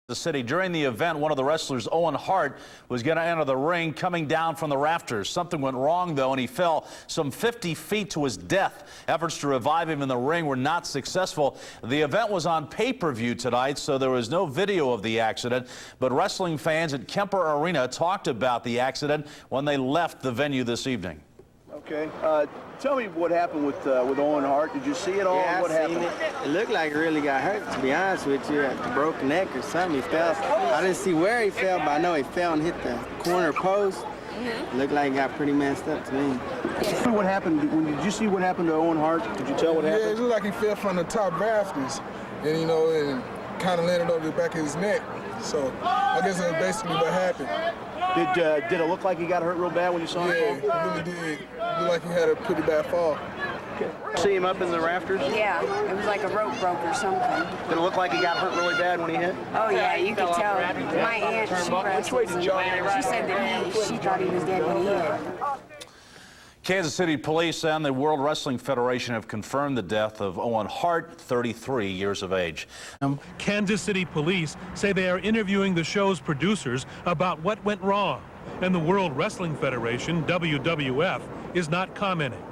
The city. During the event, one of the wrestlers, Owen Hart, was going to enter the ring coming down from the rafters. Something went wrong, though, and he fell some 50 feet to his death. Efforts to revive him in the ring were not successful. The event was on pay-per-view tonight, so there was no video of the accident. But wrestling fans at Kemper Arena talked about the accident when they left the venue this evening. Okay. Tell me what happened with Owen Hart. Did you see it all? Yeah, what happened? It looked like he really got hurt, to be honest with you. A broken neck or something. He fell. I didn't see where he fell, but I know he fell and hit the corner post. Looked like he got pretty messed up to me. Tell me what happened. Did you see what happened to Owen Hart? Did you tell what happened? Yeah, it looked like he fell from the top rafters, and and kind of landed over the back of his neck. So I guess that's basically what happened. Did it look like he got hurt real bad when you saw him? Yeah, it really did. It looked like he had a pretty bad fall. Okay. See him up in the rafters? Yeah, it was like a rope broke or something. Did it look like he got hurt really bad when he hit? Oh yeah, you could tell. My aunt, she wrestles, and she said that she thought he was dead when he hit. Kansas City Police and the World Wrestling Federation have confirmed the death of Owen Hart, 33 years of age. Kansas City Police say they are interviewing the show's producers about what went wrong, and the World Wrestling Federation, WWF, is not commenting.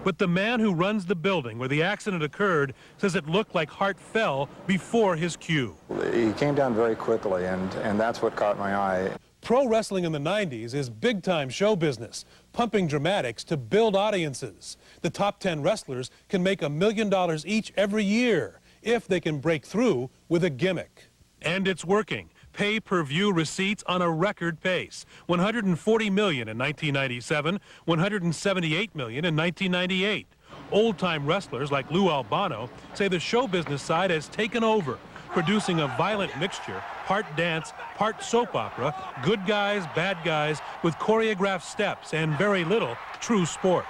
But the man who runs the building where the accident occurred says it looked like Hart fell before his cue. He came down very quickly, and that's what caught my eye. Pro wrestling in the 90s is big-time show business, pumping dramatics to build audiences. The top 10 wrestlers can make $1 million each every year if they can break through with a gimmick. And it's working. Pay-per-view receipts on a record pace. $140 million in 1997, $178 million in 1998. Old-time wrestlers like Lou Albano say the show business side has taken over, producing a violent mixture, part dance, part soap opera, good guys, bad guys, with choreographed steps and very little true sport.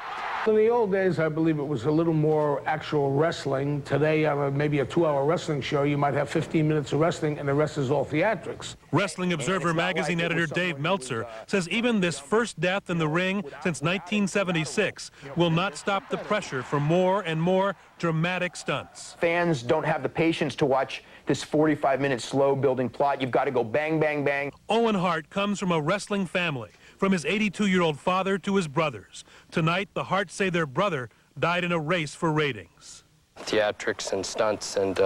In the old days, I believe it was a little more actual wrestling. Today, on maybe a 2-hour wrestling show, you might have 15 minutes of wrestling, and the rest is all theatrics. Wrestling Observer magazine editor Dave Meltzer says even this first death in the ring since 1976 will not stop the pressure for more and more dramatic stunts. Fans don't have the patience to watch this 45-minute slow-building plot. You've got to go bang, bang, bang. Owen Hart comes from a wrestling family, from his 82-year-old father to his brothers. Tonight, the Harts say their brother died in a race for ratings. Theatrics and stunts and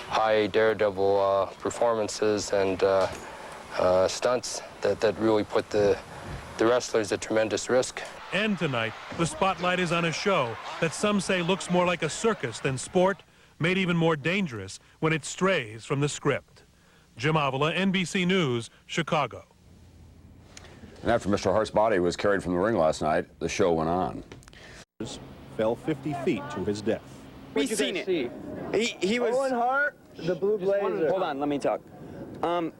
high daredevil performances and stunts that really put the wrestlers at tremendous risk. And tonight, the spotlight is on a show that some say looks more like a circus than sport, made even more dangerous when it strays from the script. Jim Avila, NBC News, Chicago. And after Mr. Hart's body was carried from the ring last night, the show went on. Fell 50 feet to his death. We've seen it. He was... Owen Hart, the Blue Blazer. Hold on, let me talk.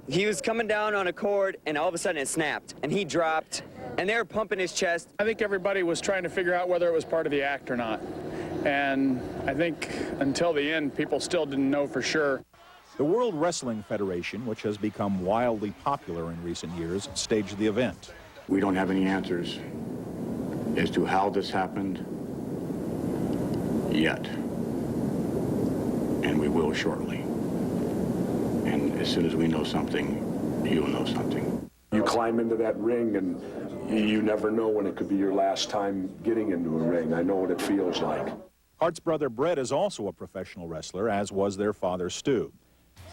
He was coming down on a cord, and all of a sudden it snapped, and he dropped, and they were pumping his chest. I think everybody was trying to figure out whether it was part of the act or not. And I think until the end, people still didn't know for sure. The World Wrestling Federation, which has become wildly popular in recent years, staged the event. We don't have any answers as to how this happened yet. And we will shortly. And as soon as we know something, you'll know something. You climb into that ring and you never know when it could be your last time getting into a ring. I know what it feels like. Hart's brother Brett is also a professional wrestler, as was their father Stu.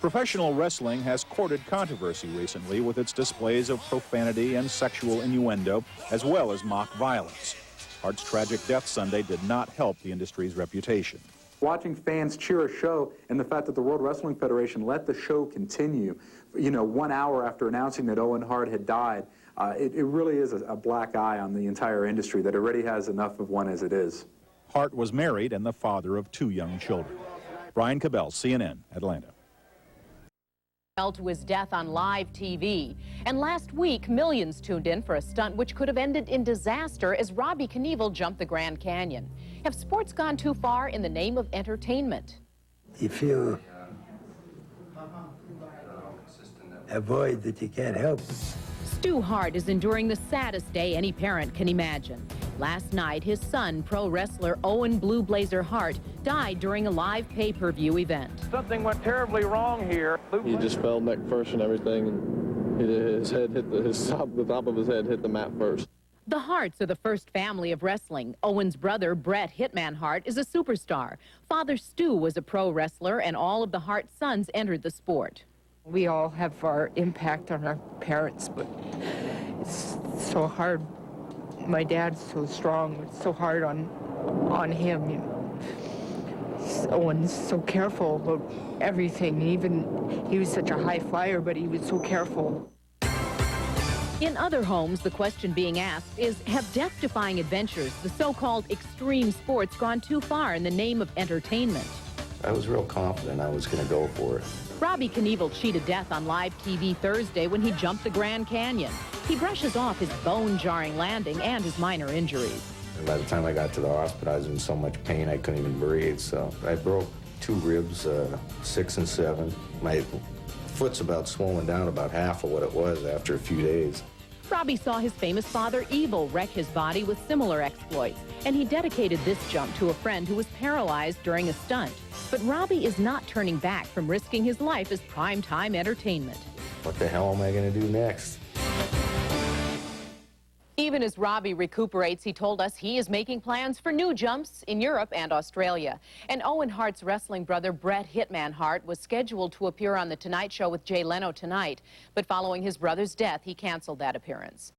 Professional wrestling has courted controversy recently with its displays of profanity and sexual innuendo, as well as mock violence. Hart's tragic death Sunday did not help the industry's reputation. Watching fans cheer a show and the fact that the World Wrestling Federation let the show continue, 1 hour after announcing that Owen Hart had died, it really is a black eye on the entire industry that already has enough of one as it is. Hart was married and the father of 2 young children. Brian Cabell, CNN, Atlanta. To his death on live TV. And last week, millions tuned in for a stunt which could have ended in disaster as Robbie Knievel jumped the Grand Canyon. Have sports gone too far in the name of entertainment? You feel a void that you can't help. Stu Hart is enduring the saddest day any parent can imagine. Last night, his son, pro wrestler Owen "Blue Blazer" Hart, died during a live pay-per-view event. Something went terribly wrong here. He just fell neck first and everything, and his head hit the top of his head hit the mat first. The Harts are the first family of wrestling. Owen's brother, Bret "Hitman" Hart, is a superstar. Father Stu was a pro wrestler, and all of the Hart sons entered the sport. We all have our impact on our parents, but it's so hard. My dad's so strong. It's so hard on him. You know. Owen's so careful about everything. Even he was such a high flyer, but he was so careful. In other homes, the question being asked is, have death-defying adventures, the so-called extreme sports, gone too far in the name of entertainment? I was real confident I was going to go for it. Robbie Knievel cheated death on live TV Thursday when he jumped the Grand Canyon. He brushes off his bone-jarring landing and his minor injuries. And by the time I got to the hospital, I was in so much pain I couldn't even breathe. So I broke 2 ribs, 6 and 7. My foot's about swollen down about half of what it was after a few days. Robbie saw his famous father, Evil, wreck his body with similar exploits, and he dedicated this jump to a friend who was paralyzed during a stunt. But Robbie is not turning back from risking his life as primetime entertainment. What the hell am I going to do next? Even as Robbie recuperates, he told us he is making plans for new jumps in Europe and Australia. And Owen Hart's wrestling brother, Bret "Hitman" Hart, was scheduled to appear on The Tonight Show with Jay Leno tonight. But following his brother's death, he canceled that appearance.